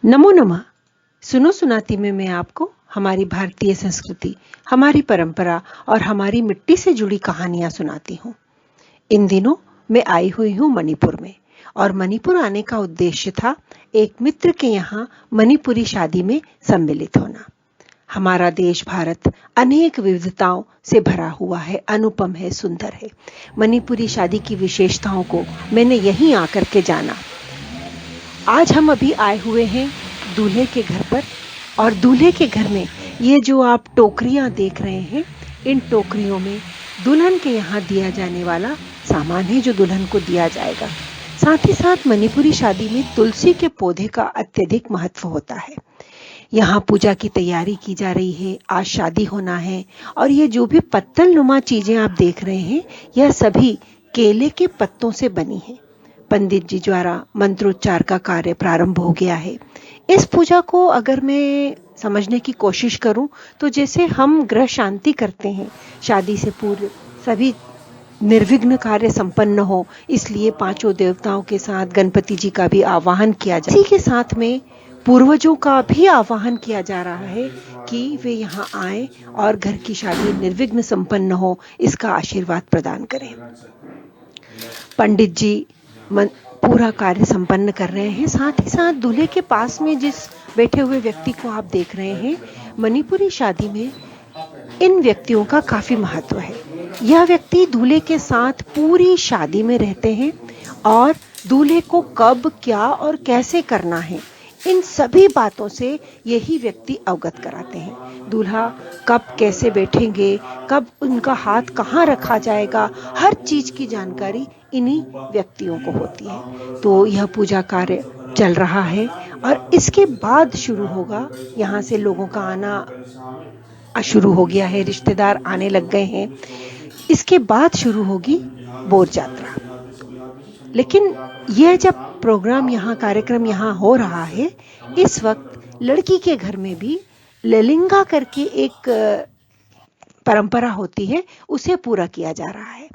नमो नमः। सुनो सुनाती में मैं आपको हमारी भारतीय संस्कृति, हमारी परंपरा और हमारी मिट्टी से जुड़ी कहानियां सुनाती हूँ। इन दिनों मैं आई हुई हूँ मणिपुर में और मणिपुर आने का उद्देश्य था एक मित्र के यहाँ मणिपुरी शादी में सम्मिलित होना। हमारा देश भारत अनेक विविधताओं से भरा हुआ है, अनुपम है, सुंदर है। मणिपुरी शादी की विशेषताओं को मैंने यहीं आकर के जाना। आज हम अभी आए हुए हैं दूल्हे के घर पर और दूल्हे के घर में ये जो आप टोकरियां देख रहे हैं, इन टोकरियों में दुल्हन के यहाँ दिया जाने वाला सामान है जो दुल्हन को दिया जाएगा। साथ ही साथ मणिपुरी शादी में तुलसी के पौधे का अत्यधिक महत्व होता है। यहाँ पूजा की तैयारी की जा रही है, आज शादी होना है और ये जो भी पत्तल नुमा चीजें आप देख रहे हैं, यह सभी केले के पत्तों से बनी है। पंडित जी द्वारा मंत्रोच्चार का कार्य प्रारंभ हो गया है। इस पूजा को अगर मैं समझने की कोशिश करूं तो जैसे हम ग्रह शांति करते हैं, शादी से पूर्व सभी निर्विघ्न कार्य संपन्न हो, इसलिए पांचों देवताओं के साथ गणपति जी का भी आवाहन किया जाए। इसी के साथ में पूर्वजों का भी आवाहन किया जा रहा है कि वे यहाँ आए और घर की शादी निर्विघ्न संपन्न हो, इसका आशीर्वाद प्रदान करें। पंडित जी पूरा कार्य संपन्न कर रहे हैं। साथ ही साथ दूल्हे के पास में जिस बैठे हुए व्यक्ति को आप देख रहे हैं, मणिपुरी शादी में इन व्यक्तियों का काफी महत्व है। यह व्यक्ति दूल्हे के साथ पूरी शादी में रहते हैं और दूल्हे को कब, क्या और कैसे करना है, इन सभी बातों से यही व्यक्ति अवगत कराते हैं। दूल्हा कब कैसे बैठेंगे, कब उनका हाथ कहाँ रखा जाएगा, हर चीज की जानकारी इन्हीं व्यक्तियों को होती है। तो यह पूजा कार्य चल रहा है और इसके बाद शुरू होगा, यहाँ से लोगों का आना शुरू हो गया है, रिश्तेदार आने लग गए हैं। इसके बाद शुरू होगी बोर यात्रा। लेकिन यह जब प्रोग्राम यहाँ, कार्यक्रम यहाँ हो रहा है, इस वक्त लड़की के घर में भी ललिंगा करके एक परंपरा होती है, उसे पूरा किया जा रहा है।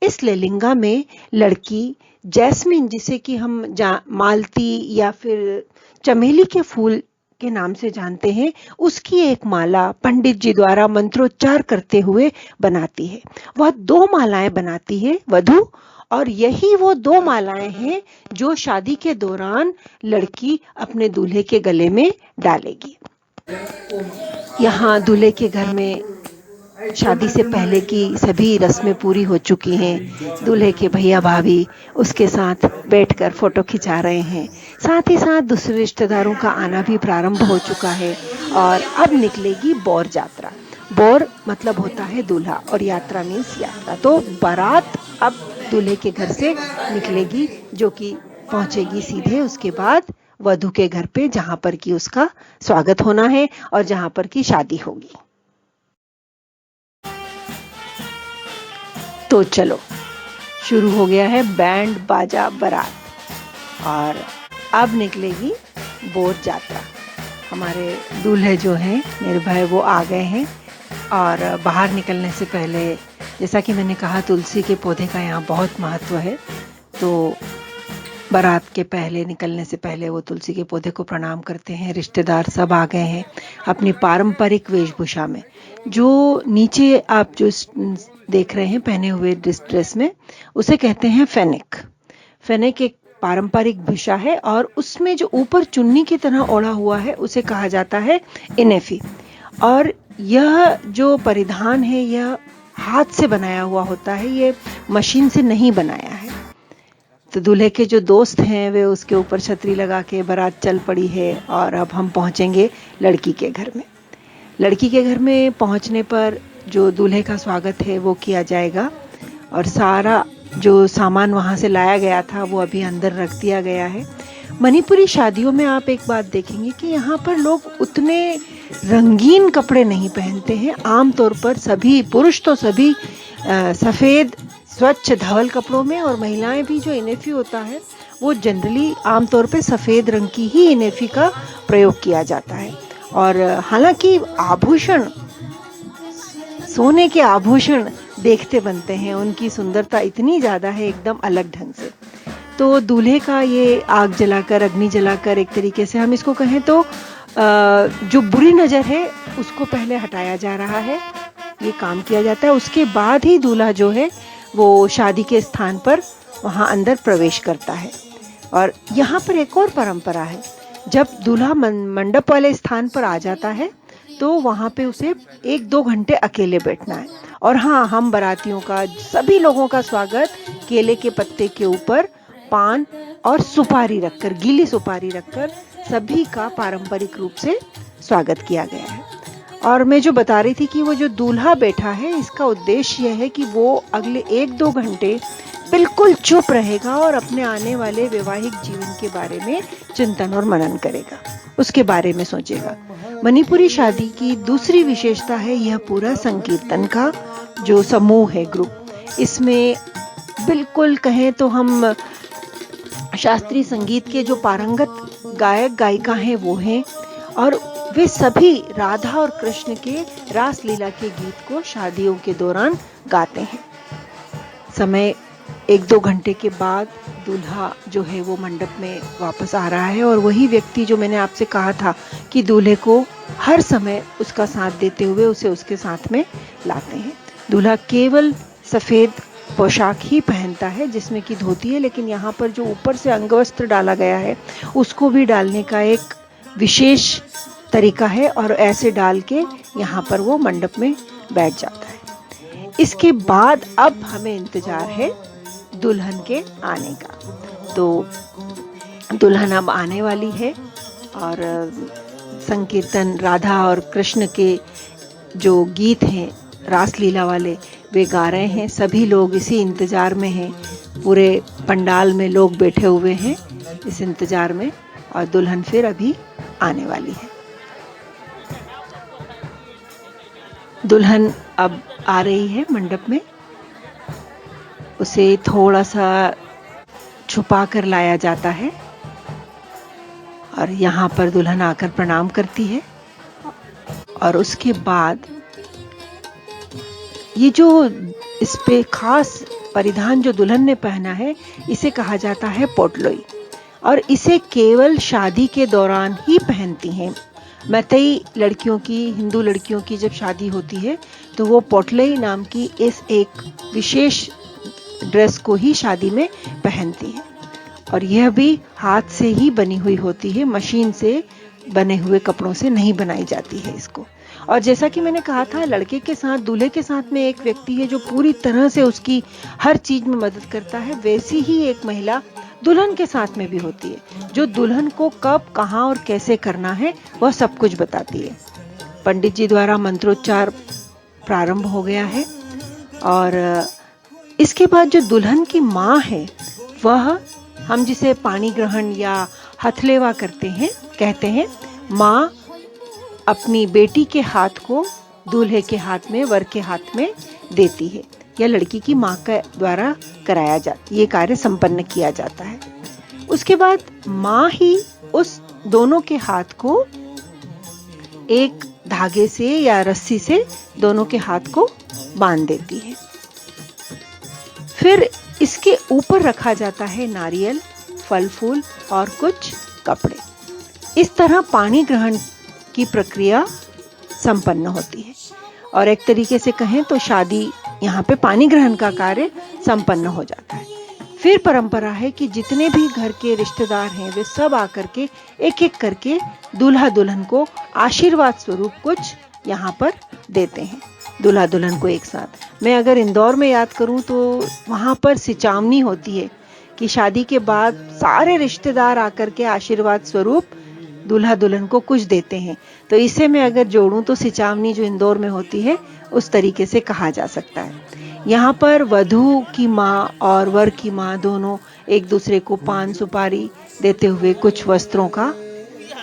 इस ललिंगा में लड़की जैस्मिन, जिसे कि हम मालती या फिर चमेली के फूल के नाम से जानते हैं, उसकी एक माला पंडित जी द्वारा मंत्रोच्चार करते हुए बनाती है। वह 2 मालाएं बनाती है वधू, और यही वो 2 मालाएं हैं जो शादी के दौरान लड़की अपने दूल्हे के गले में डालेगी। यहाँ दूल्हे के घर में शादी से पहले की सभी रस्में पूरी हो चुकी हैं। दूल्हे के भैया भाभी उसके साथ बैठकर फोटो खिंचा रहे हैं। साथ ही साथ दूसरे रिश्तेदारों का आना भी प्रारंभ हो चुका है और अब निकलेगी बोर यात्रा। बोर मतलब होता है दूल्हा और यात्रा मीन्स यात्रा। तो बारात अब दूल्हे के घर से निकलेगी, जो कि पहुंचेगी सीधे उसके बाद वधू के घर पे, जहां पर कि उसका स्वागत होना है और जहां पर कि शादी होगी। तो चलो, शुरू हो गया है बैंड बाजा बारात और अब निकलेगी बोर यात्रा। हमारे दूल्हे जो हैं निर्भय, वो आ गए हैं और बाहर निकलने से पहले, जैसा कि मैंने कहा, तुलसी के पौधे का यहाँ बहुत महत्व है। तो बारात के पहले, निकलने से पहले वो तुलसी के पौधे को प्रणाम करते हैं। रिश्तेदार सब आ गए हैं अपनी पारंपरिक वेशभूषा में। जो नीचे आप जो देख रहे हैं पहने हुए ड्रेस में, उसे कहते हैं फेनेक। फेनेक एक पारंपरिक भूषा है और उसमें जो ऊपर चुन्नी की तरह ओढ़ा हुआ है उसे कहा जाता है इनेफी। और यह जो परिधान है, यह हाथ से बनाया हुआ होता है, ये मशीन से नहीं बनाया है। तो दूल्हे के जो दोस्त हैं वे उसके ऊपर छतरी लगा के बारात चल पड़ी है और अब हम पहुंचेंगे लड़की के घर में। लड़की के घर में पहुंचने पर जो दूल्हे का स्वागत है वो किया जाएगा और सारा जो सामान वहां से लाया गया था वो अभी अंदर रख दिया गया है। मणिपुरी शादियों में आप एक बात देखेंगे कि यहाँ पर लोग उतने रंगीन कपड़े नहीं पहनते हैं। आमतौर पर सभी पुरुष तो सभी सफेद स्वच्छ धवल कपड़ों में, और महिलाएं भी जो इनेफी होता है वो जनरली आमतौर पे सफेद रंग की ही इनेफी का प्रयोग किया जाता है। और हालांकि आभूषण, सोने के आभूषण देखते बनते हैं, उनकी सुंदरता इतनी ज्यादा है, एकदम अलग ढंग से। तो दूल्हे का ये आग जलाकर, अग्नि जलाकर, एक तरीके से हम इसको कहें तो जो बुरी नज़र है उसको पहले हटाया जा रहा है, ये काम किया जाता है। उसके बाद ही दूल्हा जो है वो शादी के स्थान पर वहाँ अंदर प्रवेश करता है। और यहाँ पर एक और परंपरा है, जब दूल्हा मंडप वाले स्थान पर आ जाता है तो वहाँ पे उसे 1-2 घंटे अकेले बैठना है। और हाँ, हम बारातियों का, सभी लोगों का स्वागत केले के पत्ते के ऊपर पान और सुपारी रखकर, गीली सुपारी रखकर सभी का पारंपरिक रूप से स्वागत किया गया है। और मैं जो बता रही थी कि वो जो दूल्हा बैठा है, इसका उद्देश्य यह है कि वो अगले 1-2 घंटे बिल्कुल चुप रहेगा और अपने आने वाले वैवाहिक जीवन के बारे में चिंतन और मनन करेगा, उसके बारे में सोचेगा। मणिपुरी शादी की दूसरी विशेषता है यह पूरा संकीर्तन का जो समूह है, ग्रुप। इसमें बिल्कुल कहें तो हम शास्त्रीय संगीत के जो पारंगत गायक गायिका हैं वो हैं, और वे सभी राधा और कृष्ण के रास लीला के गीत को शादियों के दौरान गाते हैं। समय 1-2 घंटे के बाद दूल्हा जो है वो मंडप में वापस आ रहा है, और वही व्यक्ति जो मैंने आपसे कहा था कि दूल्हे को हर समय उसका साथ देते हुए उसे उसके साथ में लाते हैं। दूल्हा केवल सफ़ेद पोशाक ही पहनता है जिसमें कि धोती है, लेकिन यहाँ पर जो ऊपर से अंगवस्त्र डाला गया है उसको भी डालने का एक विशेष तरीका है, और ऐसे डाल के यहाँ पर वो मंडप में बैठ जाता है। इसके बाद अब हमें इंतजार है दुल्हन के आने का। तो दुल्हन अब आने वाली है, और संकीर्तन राधा और कृष्ण के जो गीत हैं रासलीला वाले वे गा रहे हैं। सभी लोग इसी इंतजार में हैं, पूरे पंडाल में लोग बैठे हुए हैं इस इंतजार में, और दुल्हन फिर अभी आने वाली है। दुल्हन अब आ रही है मंडप में, उसे थोड़ा सा छुपा कर लाया जाता है, और यहाँ पर दुल्हन आकर प्रणाम करती है। और उसके बाद ये जो इस पे खास परिधान जो दुल्हन ने पहना है, इसे कहा जाता है पोटलोई, और इसे केवल शादी के दौरान ही पहनती हैं। मैतई लड़कियों की, हिंदू लड़कियों की जब शादी होती है तो वो पोटलोई नाम की इस एक विशेष ड्रेस को ही शादी में पहनती हैं, और यह भी हाथ से ही बनी हुई होती है, मशीन से बने हुए कपड़ों से नहीं बनाई जाती है इसको। और जैसा कि मैंने कहा था, लड़के के साथ, दूल्हे के साथ में एक व्यक्ति है जो पूरी तरह से उसकी हर चीज में मदद करता है, वैसी ही एक महिला दुल्हन के साथ में भी होती है, जो दुल्हन को कब, कहाँ और कैसे करना है वह सब कुछ बताती है। पंडित जी द्वारा मंत्रोच्चार प्रारंभ हो गया है, और इसके बाद जो दुल्हन की माँ है, वह, हम जिसे पानी ग्रहण या हथलेवा कहते हैं, माँ अपनी बेटी के हाथ को दूल्हे के हाथ में, वर के हाथ में देती है, या लड़की की माँ के द्वारा कराया जाता, ये कार्य संपन्न किया जाता है। उसके बाद माँ ही उस दोनों के हाथ को एक धागे से या रस्सी से दोनों के हाथ को बांध देती है। फिर इसके ऊपर रखा जाता है नारियल, फल फूल और कुछ कपड़े। इस तरह पानी ग्रहण की प्रक्रिया संपन्न होती है, और एक तरीके से कहें तो शादी, यहाँ पे पानी ग्रहण का कार्य संपन्न हो जाता है। फिर परंपरा है कि जितने भी घर के रिश्तेदार हैं वे सब आकर के एक एक करके दूल्हा दुल्हन को आशीर्वाद स्वरूप कुछ यहाँ पर देते हैं, दूल्हा दुल्हन को एक साथ। मैं अगर इंदौर में याद करूं तो वहाँ पर सिचावनी होती है कि शादी के बाद सारे रिश्तेदार आकर के आशीर्वाद स्वरूप दूल्हा दुल्हन को कुछ देते हैं। तो इसे मैं अगर जोड़ूं तो सिचावनी जो इंदौर में होती है उस तरीके से कहा जा सकता है। यहाँ पर वधू की माँ और वर की माँ दोनों एक दूसरे को पान सुपारी देते हुए कुछ वस्त्रों का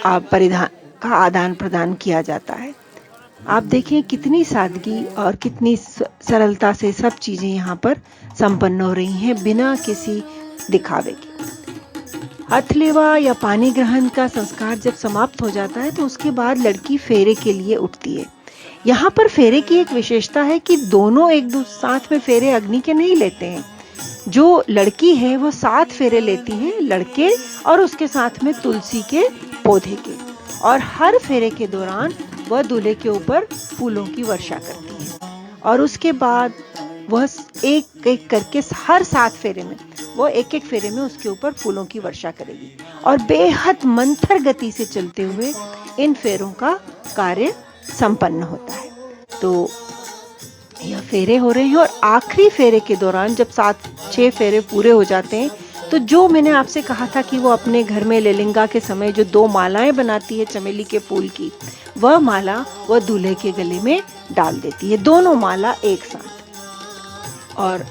परिधान का आदान प्रदान किया जाता है। आप देखें कितनी सादगी और कितनी सरलता से सब चीजें यहाँ पर संपन्न हो रही हैं बिना किसी दिखावे के। हथलेवा या पानी ग्रहण का संस्कार जब समाप्त हो जाता है तो उसके बाद लड़की फेरे के लिए उठती है। यहाँ पर फेरे की एक विशेषता है कि दोनों एक दूसरे साथ में फेरे अग्नि के नहीं लेते हैं। जो लड़की है वो 7 फेरे लेती है, लड़के और उसके साथ में तुलसी के पौधे के, और हर फेरे के दौरान वह दूल्हे के ऊपर फूलों की वर्षा करती है। और उसके बाद वह एक एक करके हर 7 फेरे में वो एक एक फेरे में उसके ऊपर फूलों की वर्षा करेगी, और बेहद मंथर गति से चलते हुए इन फेरों का कार्य संपन्न होता है। तो यह फेरे हो रहे हैं, और आखिरी फेरे के दौरान जब 6 फेरे पूरे हो जाते हैं, तो जो मैंने आपसे कहा था कि वो अपने घर में लेलिंगा के समय जो 2 मालाएं बनाती है चमेली के फूल की, वह माला वह दूल्हे के गले में डाल देती है, दोनों माला एक साथ। और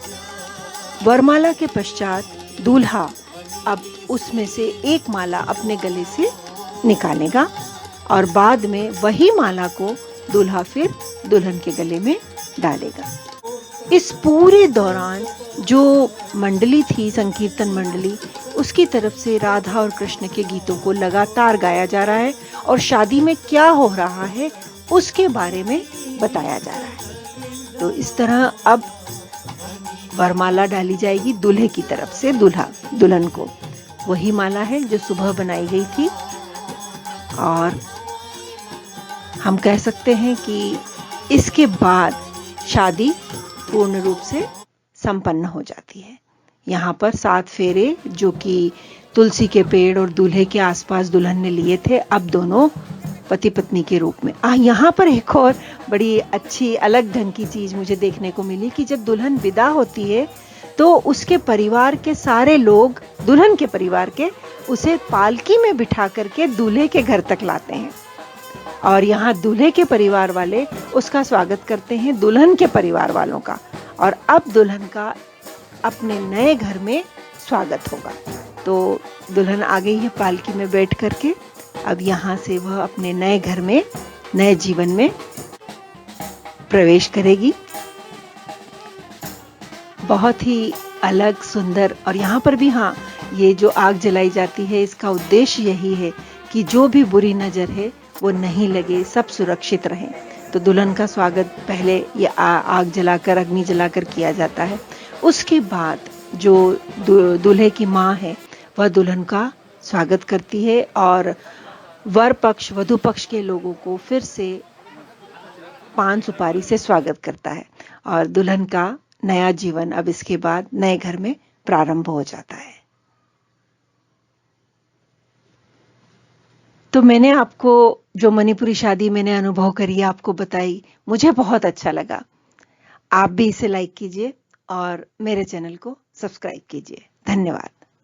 वरमाला के पश्चात दूल्हा अब उसमें से एक माला अपने गले से निकालेगा, और बाद में वही माला को दूल्हा फिर दुल्हन के गले में डालेगा। इस पूरे दौरान जो मंडली थी, संकीर्तन मंडली, उसकी तरफ से राधा और कृष्ण के गीतों को लगातार गाया जा रहा है, और शादी में क्या हो रहा है उसके बारे में बताया जा रहा है। तो इस तरह अब वरमाला डाली जाएगी दूल्हे की तरफ से दुल्हन को। वही माला है जो सुबह बनाई गई थी, और हम कह सकते हैं कि इसके बाद शादी पूर्ण रूप से संपन्न हो जाती है। यहाँ पर 7 फेरे जो कि तुलसी के पेड़ और दूल्हे के आसपास दुल्हन ने लिए थे, अब दोनों पति पत्नी के रूप में। यहाँ पर एक और बड़ी अच्छी अलग ढंग की चीज मुझे देखने को मिली कि जब दुल्हन विदा होती है तो उसके परिवार के सारे लोग, दुल्हन के परिवार के, उसे पालकी में बिठा करके दूल्हे के घर तक लाते हैं, और यहाँ दूल्हे के परिवार वाले उसका स्वागत करते हैं दुल्हन के परिवार वालों का। और अब दुल्हन का अपने नए घर में स्वागत होगा। तो दुल्हन आ गई है पालकी में बैठ करके, अब यहाँ से वह अपने नए घर में, नए जीवन में प्रवेश करेगी। बहुत ही अलग, सुंदर। और यहाँ पर भी ये जो आग जलाई जाती है, इसका उद्देश्य यही है कि जो भी बुरी नजर है वो नहीं लगे, सब सुरक्षित रहें। तो दुल्हन का स्वागत पहले ये आग जलाकर, अग्नि जलाकर किया जाता है। उसके बाद जो दूल्हे की माँ है वह दुल्हन का स्वागत करती है, और वर पक्ष, वधु पक्ष के लोगों को फिर से पान सुपारी से स्वागत करता है, और दुल्हन का नया जीवन अब इसके बाद नए घर में प्रारंभ हो जाता है। तो मैंने आपको जो मणिपुरी शादी मैंने अनुभव करी, आपको बताई, मुझे बहुत अच्छा लगा। आप भी इसे लाइक कीजिए और मेरे चैनल को सब्सक्राइब कीजिए। धन्यवाद।